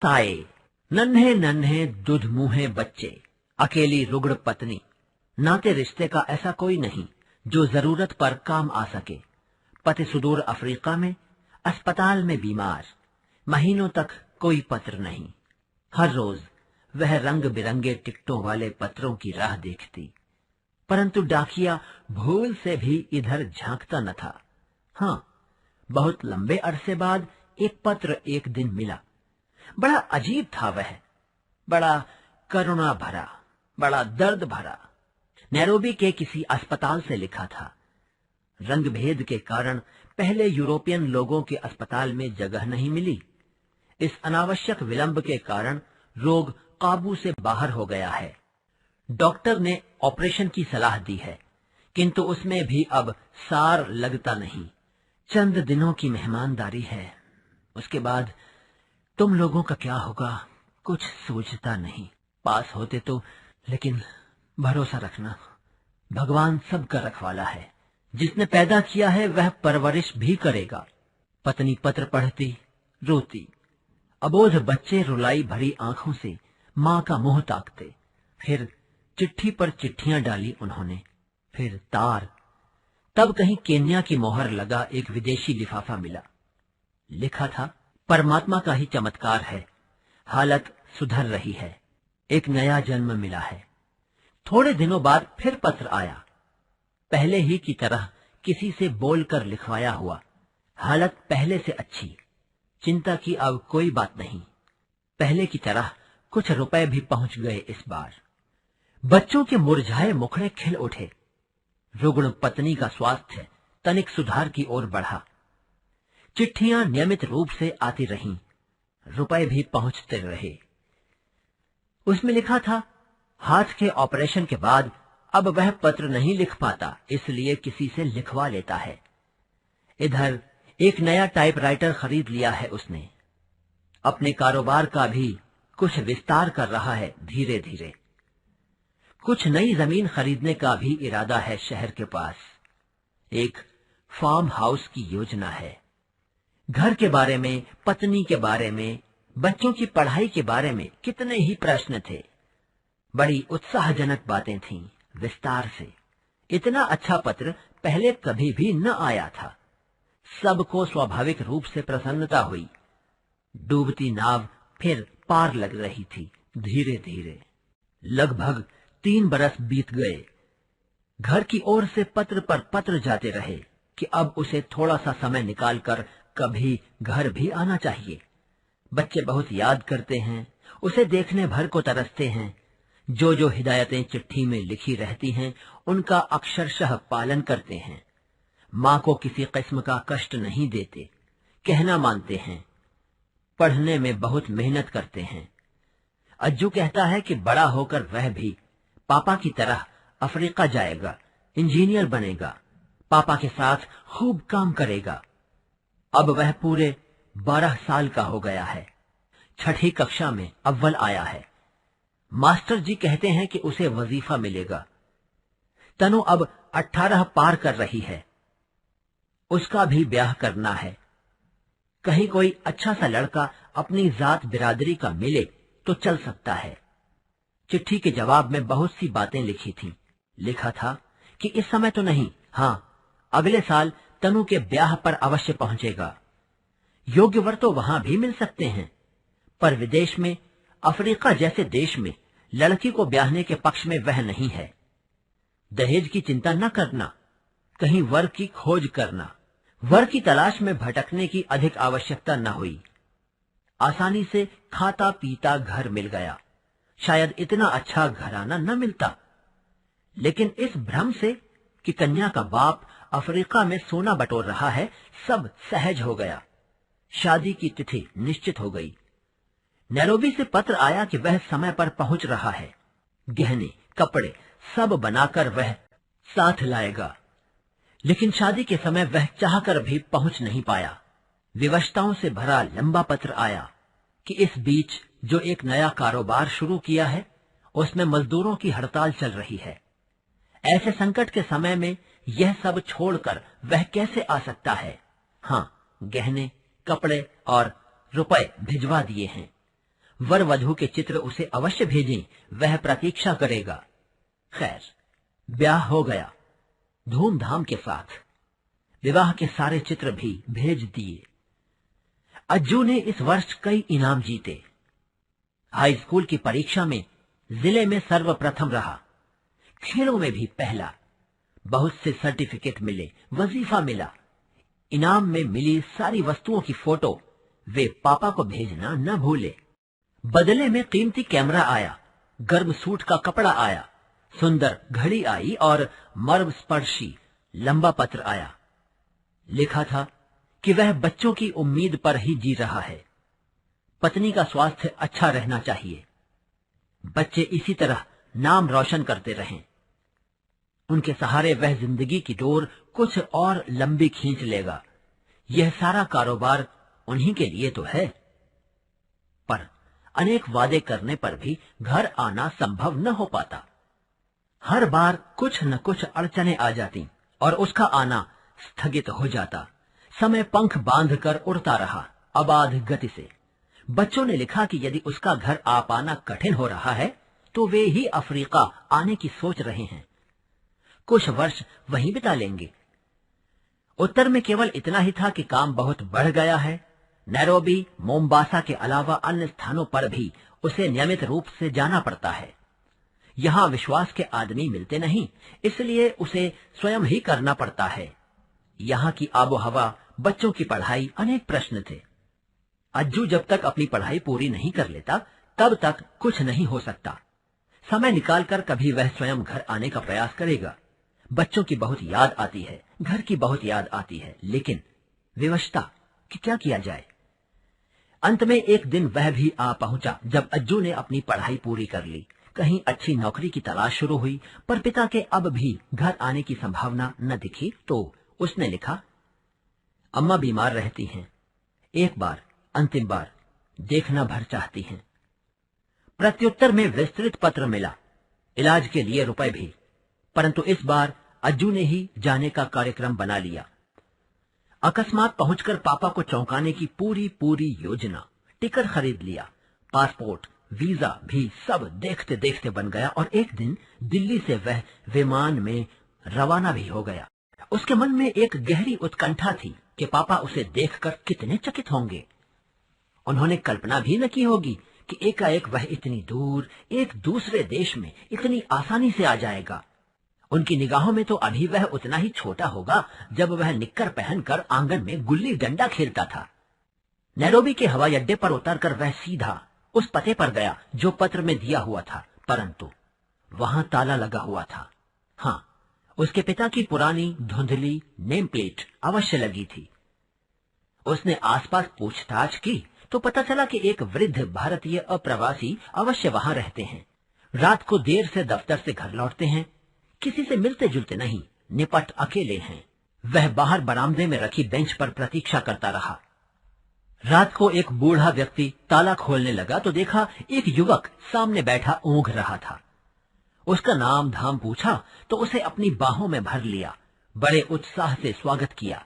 ताए, नन्हे नन्हे दूध मुंहे बच्चे, अकेली रुग्ण पत्नी, नाते रिश्ते का ऐसा कोई नहीं जो जरूरत पर काम आ सके। पति सुदूर अफ्रीका में, अस्पताल में बीमार, महीनों तक कोई पत्र नहीं। हर रोज वह रंग बिरंगे टिकटों वाले पत्रों की राह देखती, परंतु डाकिया भूल से भी इधर झांकता न था। हाँ, बहुत लंबे अरसे बाद एक पत्र एक दिन मिला। बड़ा अजीब था वह, बड़ा करुणा भरा, बड़ा दर्द भरा। नैरोबी के किसी अस्पताल से लिखा था। रंग भेद के कारण पहले यूरोपियन लोगों के अस्पताल में जगह नहीं मिली। इस अनावश्यक विलंब के कारण रोग काबू से बाहर हो गया है। डॉक्टर ने ऑपरेशन की सलाह दी है, किंतु उसमें भी अब सार लगता नहीं। चंद दिनों की मेहमानदारी है, उसके बाद तुम लोगों का क्या होगा कुछ सूझता नहीं। पास होते तो, लेकिन भरोसा रखना, भगवान सबका रखवाला है। जिसने पैदा किया है वह परवरिश भी करेगा। पत्नी पत्र पढ़ती, रोती। अबोध बच्चे रुलाई भरी आंखों से मां का मुंह ताकते। फिर चिट्ठी पर चिट्ठियां डाली उन्होंने, फिर तार। तब कहीं केन्या की मोहर लगा एक विदेशी लिफाफा मिला। लिखा था, परमात्मा का ही चमत्कार है, हालत सुधर रही है, एक नया जन्म मिला है। थोड़े दिनों बाद फिर पत्र आया, पहले ही की तरह किसी से बोलकर लिखवाया हुआ। हालत पहले से अच्छी, चिंता की अब कोई बात नहीं। पहले की तरह कुछ रुपए भी पहुंच गए इस बार। बच्चों के मुरझाए मुखड़े खिल उठे। रुग्ण पत्नी का स्वास्थ्य तनिक सुधार की ओर बढ़ा। चिट्ठियां नियमित रूप से आती रहीं, रुपए भी पहुंचते रहे। उसमें लिखा था, हाथ के ऑपरेशन के बाद अब वह पत्र नहीं लिख पाता, इसलिए किसी से लिखवा लेता है। इधर एक नया टाइपराइटर खरीद लिया है उसने। अपने कारोबार का भी कुछ विस्तार कर रहा है धीरे धीरे। कुछ नई जमीन खरीदने का भी इरादा है शहर के पास। एक फार्म हाउस की योजना है। घर के बारे में, पत्नी के बारे में, बच्चों की पढ़ाई के बारे में कितने ही प्रश्न थे। बड़ी उत्साहजनक बातें थीं, विस्तार से। इतना अच्छा पत्र पहले कभी भी न आया था। सबको स्वाभाविक रूप से प्रसन्नता हुई। डूबती नाव फिर पार लग रही थी धीरे धीरे। लगभग 3 बरस बीत गए। घर की ओर से पत्र पर पत्र जाते रहे कि अब उसे थोड़ा सा समय निकालकर कभी घर भी आना चाहिए। बच्चे बहुत याद करते हैं, उसे देखने भर को तरसते हैं। जो जो हिदायतें चिट्ठी में लिखी रहती हैं, उनका अक्षरशः पालन करते हैं। मां को किसी किस्म का कष्ट नहीं देते, कहना मानते हैं। पढ़ने में बहुत मेहनत करते हैं। अज्जू कहता है कि बड़ा होकर वह भी पापा की तरह अफ्रीका जाएगा, इंजीनियर बनेगा, पापा के साथ खूब काम करेगा। अब वह पूरे 12 साल का हो गया है। 6ठी कक्षा में अव्वल आया है। मास्टर जी कहते हैं कि उसे वजीफा मिलेगा। तनु अब 18 पार कर रही है। उसका भी ब्याह करना है। कहीं कोई अच्छा सा लड़का अपनी जात बिरादरी का मिले तो चल सकता है। चिट्ठी के जवाब में बहुत सी बातें लिखी थीं। लिखा था कि इस समय तो नहीं, हाँ, अगले साल तनु के ब्याह पर अवश्य पहुंचेगा। योग्य वर तो वहां भी मिल सकते हैं, पर विदेश में, अफ्रीका जैसे देश में लड़की को ब्याहने के पक्ष में वह नहीं है। दहेज की चिंता न करना, कहीं वर की खोज करना। वर की तलाश में भटकने की अधिक आवश्यकता न हुई। आसानी से खाता पीता घर मिल गया। शायद इतना अच्छा घराना न मिलता, लेकिन इस भ्रम से कि कन्या का बाप अफ्रीका में सोना बटोर रहा है, सब सहज हो गया। शादी की तिथि निश्चित हो गई। नैरोबी से पत्र आया कि वह समय पर पहुंच रहा है। गहने, कपड़े सब बनाकर वह साथ लाएगा। लेकिन शादी के समय वह चाहकर भी पहुंच नहीं पाया। विवशताओं से भरा लंबा पत्र आया कि इस बीच जो एक नया कारोबार शुरू किया है, उसमें मजदूरों की हड़ताल चल रही है। ऐसे संकट के समय में यह सब छोड़कर वह कैसे आ सकता है। हाँ, गहने, कपड़े और रुपए भिजवा दिए हैं। वर वधू के चित्र उसे अवश्य भेजें, वह प्रतीक्षा करेगा। खैर, ब्याह हो गया धूमधाम के साथ। विवाह के सारे चित्र भी भेज दिए। अज्जू ने इस वर्ष कई इनाम जीते। हाई स्कूल की परीक्षा में जिले में सर्वप्रथम रहा, खेलों में भी पहला। बहुत से सर्टिफिकेट मिले, वजीफा मिला। इनाम में मिली सारी वस्तुओं की फोटो वे पापा को भेजना न भूले। बदले में कीमती कैमरा आया, गर्म सूट का कपड़ा आया, सुंदर घड़ी आई और मर्म स्पर्शी लंबा पत्र आया। लिखा था कि वह बच्चों की उम्मीद पर ही जी रहा है। पत्नी का स्वास्थ्य अच्छा रहना चाहिए, बच्चे इसी तरह नाम रोशन करते रहें। उनके सहारे वह जिंदगी की डोर कुछ और लंबी खींच लेगा। यह सारा कारोबार उन्हीं के लिए तो है। पर अनेक वादे करने पर भी घर आना संभव न हो पाता। हर बार कुछ न कुछ अड़चने आ जाती और उसका आना स्थगित हो जाता। समय पंख बांधकर उड़ता रहा, अबाध गति से। बच्चों ने लिखा कि यदि उसका घर आ पाना कठिन हो रहा है तो वे ही अफ्रीका आने की सोच रहे हैं। कुछ वर्ष वहीं बिता लेंगे। उत्तर में केवल इतना ही था कि काम बहुत बढ़ गया है। नैरोबी, मोम्बासा के अलावा अन्य स्थानों पर भी उसे नियमित रूप से जाना पड़ता है। यहाँ विश्वास के आदमी मिलते नहीं, इसलिए उसे स्वयं ही करना पड़ता है। यहाँ की आबोहवा, बच्चों की पढ़ाई, अनेक प्रश्न थे। अज्जू जब तक अपनी पढ़ाई पूरी नहीं कर लेता तब तक कुछ नहीं हो सकता। समय निकालकर कभी वह स्वयं घर आने का प्रयास करेगा। बच्चों की बहुत याद आती है, घर की बहुत याद आती है, लेकिन विवशता कि क्या किया जाए। अंत में एक दिन वह भी आ पहुंचा जब अज्जू ने अपनी पढ़ाई पूरी कर ली। कहीं अच्छी नौकरी की तलाश शुरू हुई, पर पिता के अब भी घर आने की संभावना न दिखी तो उसने लिखा, अम्मा बीमार रहती हैं, एक बार, अंतिम बार देखना भर चाहती हैं। प्रत्युत्तर में विस्तृत पत्र मिला, इलाज के लिए रुपए भी, परंतु इस बार अज्जू ने ही जाने का कार्यक्रम बना लिया। अकस्मात पहुंचकर पापा को चौंकाने की पूरी योजना। टिकट खरीद लिया, पासपोर्ट, वीजा भी सब देखते देखते बन गया और एक दिन दिल्ली से वह विमान में रवाना भी हो गया। उसके मन में एक गहरी उत्कंठा थी कि पापा उसे देखकर कितने चकित होंगे। उन्होंने कल्पना भी न की होगी कि एकाएक वह इतनी दूर एक दूसरे देश में इतनी आसानी से आ जाएगा। उनकी निगाहों में तो अभी वह उतना ही छोटा होगा जब वह निक्कर पहनकर आंगन में गुल्ली डंडा खेलता था। नैरोबी के हवाई अड्डे पर उतरकर वह सीधा उस पते पर गया जो पत्र में दिया हुआ था, परंतु वहां ताला लगा हुआ था। हाँ, उसके पिता की पुरानी धुंधली नेम प्लेट अवश्य लगी थी। उसने आसपास पूछताछ की तो पता चला कि एक वृद्ध भारतीय अप्रवासी अवश्य वहां रहते हैं। रात को देर से दफ्तर से घर लौटते हैं, किसी से मिलते जुलते नहीं, निपट अकेले हैं। वह बाहर बरामदे में रखी बेंच पर प्रतीक्षा करता रहा। रात को एक बूढ़ा व्यक्ति ताला खोलने लगा तो देखा एक युवक सामने बैठा ऊँघ रहा था। उसका नाम धाम पूछा तो उसे अपनी बाहों में भर लिया, बड़े उत्साह से स्वागत किया।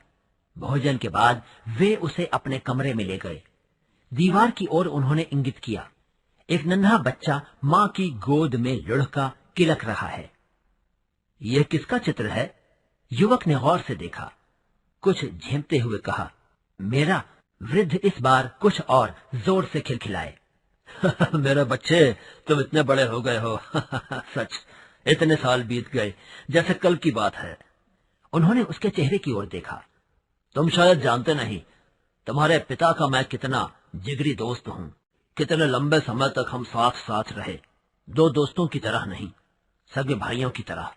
भोजन के बाद वे उसे अपने कमरे में ले गए। दीवार की ओर उन्होंने इंगित किया, एक नन्हा बच्चा माँ की गोद में लुढ़का किलक रहा है। यह किसका चित्र है? युवक ने गौर से देखा, कुछ झेमते हुए कहा, मेरा। वृद्ध इस बार कुछ और जोर से खिलखिलाए। मेरे बच्चे, तुम इतने बड़े हो गए हो। सच, इतने साल बीत गए जैसे कल की बात है। उन्होंने उसके चेहरे की ओर देखा। तुम शायद जानते नहीं, तुम्हारे पिता का मैं कितना जिगरी दोस्त हूँ। कितने लंबे समय तक हम साथ साथ रहे, दो दोस्तों की तरह नहीं, सगे भाइयों की तरह।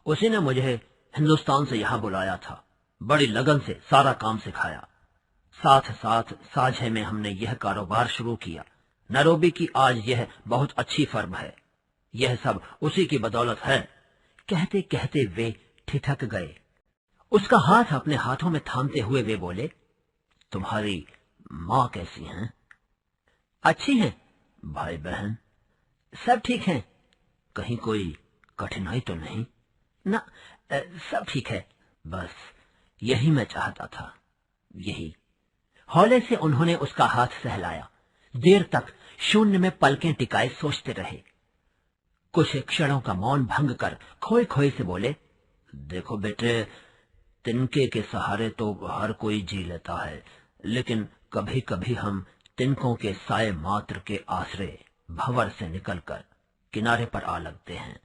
उसी ने मुझे हिंदुस्तान से यहाँ बुलाया था, बड़ी लगन से सारा काम सिखाया। साथ साथ साझे में हमने यह कारोबार शुरू किया। नैरोबी की आज यह बहुत अच्छी फर्म है। यह सब उसी की बदौलत है। कहते कहते वे ठिठक गए। उसका हाथ अपने हाथों में थामते हुए वे बोले, तुम्हारी माँ कैसी हैं? अच्छी हैं। भाई बहन? सब ठीक हैं। कहीं कोई कठिनाई तो नहीं? ना, सब ठीक है। बस यही मैं चाहता था, यही। हौले से उन्होंने उसका हाथ सहलाया। देर तक शून्य में पलकें टिकाए सोचते रहे। कुछ क्षणों का मौन भंग कर खोए खोए से बोले, देखो बेटे, तिनके के सहारे तो हर कोई जी लेता है, लेकिन कभी कभी हम तिनकों के साए मात्र के आश्रय भंवर से निकलकर किनारे पर आ लगते हैं।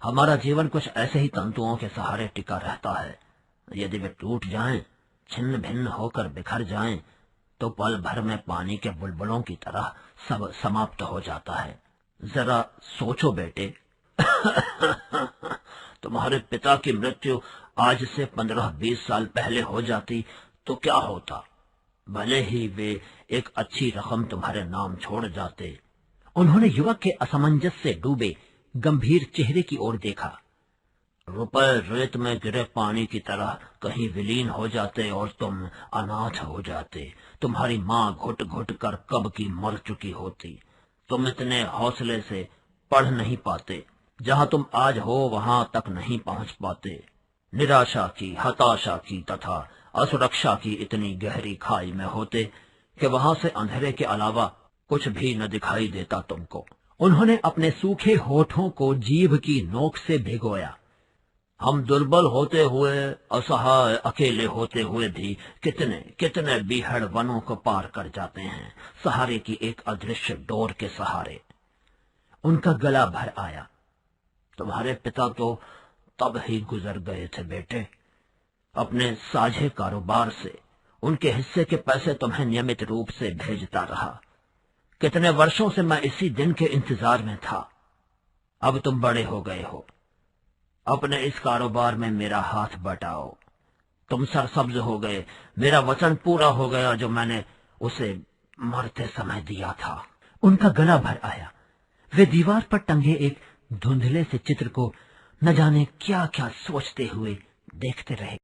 हमारा जीवन कुछ ऐसे ही तंतुओं के सहारे टिका रहता है। यदि वे टूट जाएं, छिन्न भिन्न होकर बिखर जाएं, तो पल भर में पानी के बुलबुलों की तरह सब समाप्त हो जाता है। जरा सोचो बेटे, तुम्हारे पिता की मृत्यु आज से 15-20 साल पहले हो जाती तो क्या होता? भले ही वे एक अच्छी रकम तुम्हारे नाम छोड़ जाते। उन्होंने युवक के असमंजस से डूबे गंभीर चेहरे की ओर देखा। रुपए रेत में गिरे पानी की तरह कहीं विलीन हो जाते और तुम अनाथ हो जाते। तुम्हारी माँ घुट घुट कर कब की मर चुकी होती। तुम इतने हौसले से पढ़ नहीं पाते। जहाँ तुम आज हो वहां तक नहीं पहुंच पाते। निराशा की, हताशा की तथा असुरक्षा की इतनी गहरी खाई में होते कि वहां से अंधेरे के अलावा कुछ भी न दिखाई देता तुमको। उन्होंने अपने सूखे होठों को जीभ की नोक से भिगोया। हम दुर्बल होते हुए, असहाय, अकेले होते हुए भी कितने कितने बीहड़ वनों को पार कर जाते हैं, सहारे की एक अदृश्य डोर के सहारे। उनका गला भर आया। तुम्हारे पिता तो तब ही गुजर गए थे बेटे। अपने साझे कारोबार से उनके हिस्से के पैसे तुम्हें नियमित रूप से भेजता रहा। कितने वर्षों से मैं इसी दिन के इंतजार में था। अब तुम बड़े हो गए हो। अपने इस कारोबार में मेरा हाथ बटाओ। तुम सरसब्ज हो गए। मेरा वचन पूरा हो गया जो मैंने उसे मरते समय दिया था। उनका गला भर आया। वे दीवार पर टंगे एक धुंधले से चित्र को न जाने क्या क्या सोचते हुए देखते रहे।